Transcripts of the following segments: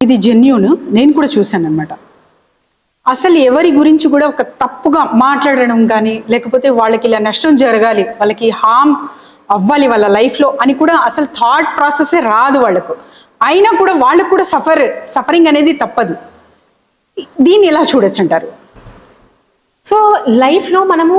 ఇది జెన్యూన్, నేను కూడా చూశాను అనమాట. అసలు ఎవరి గురించి కూడా ఒక తప్పుగా మాట్లాడడం కానీ, లేకపోతే వాళ్ళకి ఇలా నష్టం జరగాలి, వాళ్ళకి హార్మ్ అవ్వాలి వాళ్ళ లైఫ్లో అని కూడా అసలు థాట్ ప్రాసెసే రాదు వాళ్ళకు. అయినా కూడా వాళ్ళకు కూడా సఫరింగ్ అనేది తప్పదు. దీన్ని ఎలా చూడొచ్చు అంటారు? సో లైఫ్లో మనము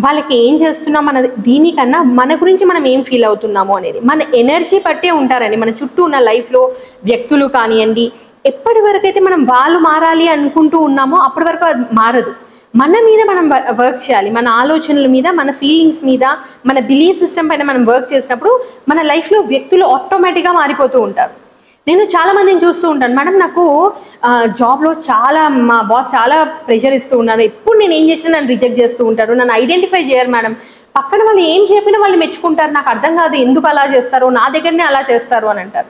వాళ్ళకి ఏం చేస్తున్నాం మన దీనికన్నా మన గురించి మనం ఏం ఫీల్ అవుతున్నామో అనేది మన ఎనర్జీ బట్టే ఉంటారండి. మన చుట్టూ ఉన్న లైఫ్లో వ్యక్తులు కానివ్వండి, ఎప్పటి వరకు అయితే మనం వాళ్ళు మారాలి అనుకుంటూ ఉన్నామో అప్పటి వరకు అది మారదు. మన మీద మనం వర్క్ చేయాలి, మన ఆలోచనల మీద, మన ఫీలింగ్స్ మీద, మన బిలీఫ్ సిస్టమ్ పైన మనం వర్క్ చేసినప్పుడు మన లైఫ్లో వ్యక్తులు ఆటోమేటిక్గా మారిపోతూ ఉంటారు. నేను చాలా మందిని చూస్తూ ఉంటాను, మేడం నాకు జాబ్లో మా బాస్ చాలా ప్రెషర్ ఇస్తూ ఉన్నారు, ఎప్పుడు నేను ఏం చేసినా నన్ను రిజెక్ట్ చేస్తూ ఉంటారు, నన్ను ఐడెంటిఫై చేయరు మేడం, పక్కన వాళ్ళు ఏం చెప్పినా వాళ్ళు మెచ్చుకుంటారు, నాకు అర్థం కాదు ఎందుకు అలా చేస్తారో, నా దగ్గరనే అలా చేస్తారు అని అంటారు.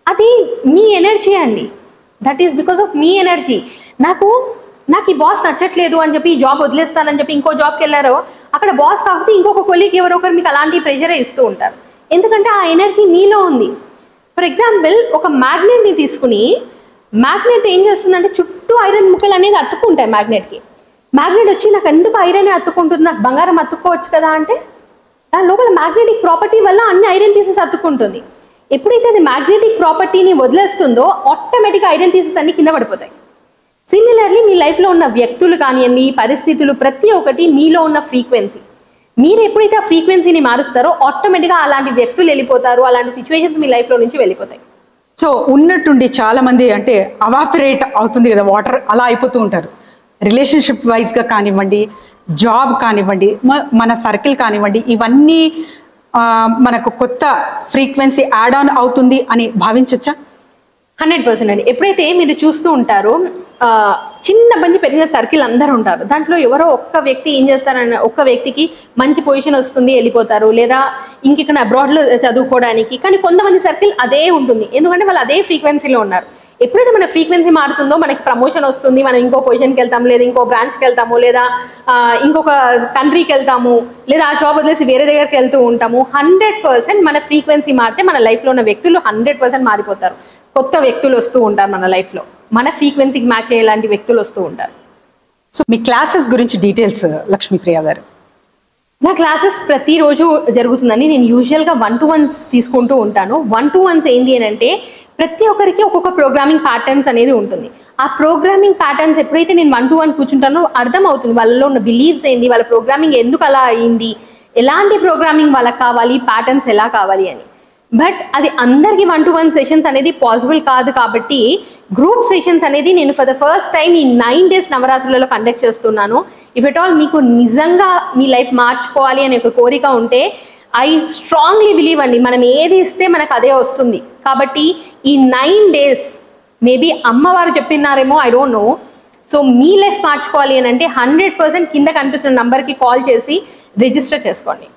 అది మీ ఎనర్జీ అండి, that is because of me energy. నాకు ఈ బాస్ నచ్చట్లేదు అని చెప్పి ఈ జాబ్ వదిలేస్తానని చెప్పి ఇంకో జాబ్కి వెళ్ళారో, అక్కడ బాస్ కాకపోతే ఇంకొక కొలీగ్ ఎవరో ఒకరు మీకు అలాంటి ప్రెషరే ఇస్తూ ఉంటారు. ఎందుకంటే ఆ ఎనర్జీ మీలో ఉంది. ఫర్ ఎగ్జాంపుల్, ఒక మ్యాగ్నెట్ని తీసుకుని, మ్యాగ్నెట్ ఏం చేస్తుందంటే చుట్టూ ఐరన్ ముక్కలు అనేది అతుక్కుంటాయి మ్యాగ్నెట్కి. మ్యాగ్నెట్ వచ్చి నాకు ఎందుకు ఐరన్ అతుక్కుంటుంది, నాకు బంగారం అతుక్కోవచ్చు కదా అంటే, దాని లోపల మ్యాగ్నెటిక్ ప్రాపర్టీ వల్ల అన్ని ఐరన్ పీసెస్ అతుక్కుంటుంది. ఎప్పుడైతే అది మ్యాగ్నెటిక్ ప్రాపర్టీని వదిలేస్తుందో ఆటోమేటిక్గా ఐరన్ పీసెస్ అన్ని కింద పడిపోతాయి. సిమిలర్లీ మీ లైఫ్లో ఉన్న వ్యక్తులు కానివ్వండి, పరిస్థితులు, ప్రతి ఒక్కటి మీలో ఉన్న ఫ్రీక్వెన్సీ. మీరు ఎప్పుడైతే ఆ ఫ్రీక్వెన్సీని మారుస్తారో ఆటోమేటిక్గా అలాంటి వ్యక్తులు వెళ్ళిపోతారు, అలాంటి సిచ్యువేషన్స్ మీ లైఫ్లో నుంచి వెళ్ళిపోతాయి. సో ఉన్నట్టుండి చాలా మంది అంటే అవాపరేట్ అవుతుంది కదా వాటర్, అలా అయిపోతూ ఉంటారు. రిలేషన్షిప్ వైజ్గా కానివ్వండి, జాబ్ కానివ్వండి, మన సర్కిల్ కానివ్వండి, ఇవన్నీ మనకు కొత్త ఫ్రీక్వెన్సీ యాడ్ ఆన్ అవుతుంది అని భావించచ్చా? 100% అండి. ఎప్పుడైతే మీరు చూస్తూ ఉంటారో చిన్న బంది పెరిగిన సర్కిల్ అందరూ ఉంటారు, దాంట్లో ఎవరో ఒక్క వ్యక్తి ఏం చేస్తారన్న, ఒక్క వ్యక్తికి మంచి పొజిషన్ వస్తుంది వెళ్ళిపోతారు, లేదా ఇంకెక్కడ అబ్రాడ్లో చదువుకోవడానికి. కానీ కొంతమంది సర్కిల్ అదే ఉంటుంది, ఎందుకంటే వాళ్ళు అదే ఫ్రీక్వెన్సీలో ఉన్నారు. ఎప్పుడైతే మన ఫ్రీక్వెన్సీ మారుతుందో మనకి ప్రమోషన్ వస్తుంది, మనం ఇంకో పొజిషన్కి వెళ్తాము, లేదా ఇంకో బ్రాంచ్కి వెళ్తాము, లేదా ఇంకొక కంట్రీకి వెళ్తాము, లేదా ఆ జాబ్ వదిలేసి వేరే దగ్గరికి వెళ్తూ ఉంటాము. 100% మన ఫ్రీక్వెన్సీ మారితే మన లైఫ్లో ఉన్న వ్యక్తులు 100% మారిపోతారు. కొత్త వ్యక్తులు వస్తూ ఉంటారు మన లైఫ్లో, మన ఫ్రీక్వెన్సీకి మ్యాచ్ అయ్యేలాంటి వ్యక్తులు వస్తూ ఉంటారు. సో మీ క్లాసెస్ గురించి డీటెయిల్స్ లక్ష్మీప్రియ గారు. నా క్లాసెస్ ప్రతిరోజు జరుగుతుందని, నేను యూజువల్గా 1-to-1s తీసుకుంటూ ఉంటాను. 1-to-1s ఏంటి అని అంటే, ప్రతి ఒక్కరికి ఒక్కొక్క ప్రోగ్రామింగ్ ప్యాటర్న్స్ అనేది ఉంటుంది. ఆ ప్రోగ్రామింగ్ ప్యాటర్న్స్ ఎప్పుడైతే నేను 1-to-1 కూర్చుంటానో అర్థం అవుతుంది వాళ్ళలో ఉన్న బిలీవ్స్ ఏంది, వాళ్ళ ప్రోగ్రామింగ్ ఎందుకు అలా అయింది, ఎలాంటి ప్రోగ్రామింగ్ వాళ్ళకి కావాలి, ప్యాటర్న్స్ ఎలా కావాలి అని. బట్ అది అందరికి 1-to-1 సెషన్స్ అనేది పాసిబుల్ కాదు, కాబట్టి గ్రూప్ సెషన్స్ అనేది నేను ఫర్ ద ఫస్ట్ టైం ఈ 9 days నవరాత్రులలో కండక్ట్ చేస్తున్నాను. ఇఫ్ ఎట్ ఆల్ మీకు నిజంగా మీ లైఫ్ మార్చుకోవాలి అనే ఒక కోరిక ఉంటే, ఐ స్ట్రాంగ్లీ బిలీవ్ అండి, మనం ఏది ఇస్తే మనకు అదే వస్తుంది. కాబట్టి ఈ 9 days మేబీ అమ్మవారు చెప్పినారేమో, ఐ డోంట్ నో. సో మీ లైఫ్ మార్చుకోవాలి అని అంటే 100% కింద కనిపిస్తున్న నంబర్కి కాల్ చేసి రిజిస్టర్ చేసుకోండి.